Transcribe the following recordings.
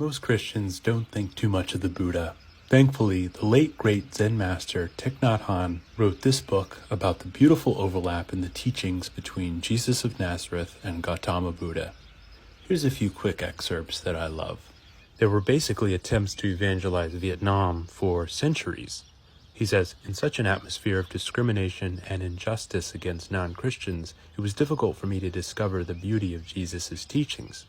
Most Christians don't think too much of the Buddha. Thankfully, the late great Zen master Thich Nhat wrote this book about the beautiful overlap in the teachings between Jesus of Nazareth and Gautama Buddha. Here's a few quick excerpts that I love. There were basically attempts to evangelize Vietnam for centuries. He says, in such an atmosphere of discrimination and injustice against non-Christians, it was difficult for me to discover the beauty of Jesus' teachings.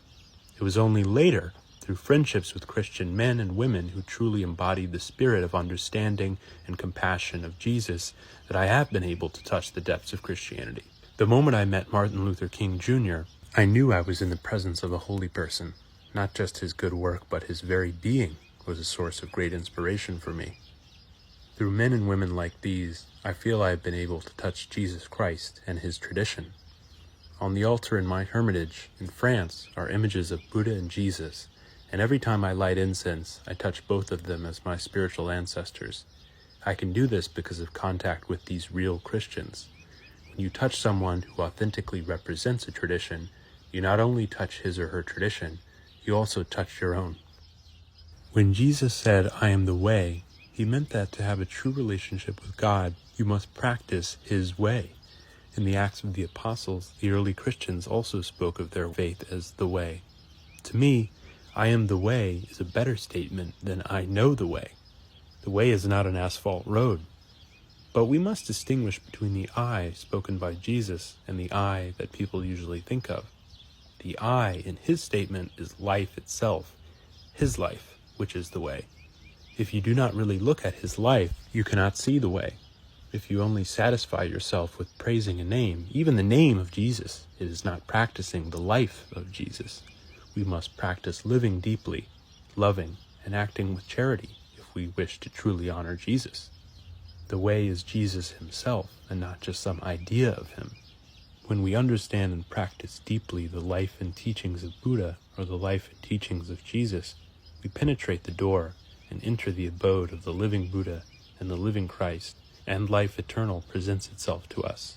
It was only later, through friendships with Christian men and women who truly embodied the spirit of understanding and compassion of Jesus, that I have been able to touch the depths of Christianity. The moment I met Martin Luther King Jr., I knew I was in the presence of a holy person. Not just his good work, but his very being was a source of great inspiration for me. Through men and women like these, I feel I have been able to touch Jesus Christ and his tradition. On the altar in my hermitage in France are images of Buddha and Jesus, and every time I light incense, I touch both of them as my spiritual ancestors. I can do this because of contact with these real Christians. When you touch someone who authentically represents a tradition, you not only touch his or her tradition, you also touch your own. When Jesus said, "I am the way," he meant that to have a true relationship with God, you must practice his way. In the Acts of the Apostles, the early Christians also spoke of their faith as the way. To me, "I am the way" is a better statement than "I know the way." The way is not an asphalt road. But we must distinguish between the I spoken by Jesus and the I that people usually think of. The I in his statement is life itself, his life, which is the way. If you do not really look at his life, you cannot see the way. If you only satisfy yourself with praising a name, even the name of Jesus, it is not practicing the life of Jesus. We must practice living deeply, loving, and acting with charity if we wish to truly honor Jesus. The way is Jesus himself, and not just some idea of him. When we understand and practice deeply the life and teachings of Buddha, or the life and teachings of Jesus, we penetrate the door and enter the abode of the living Buddha and the living Christ, and life eternal presents itself to us.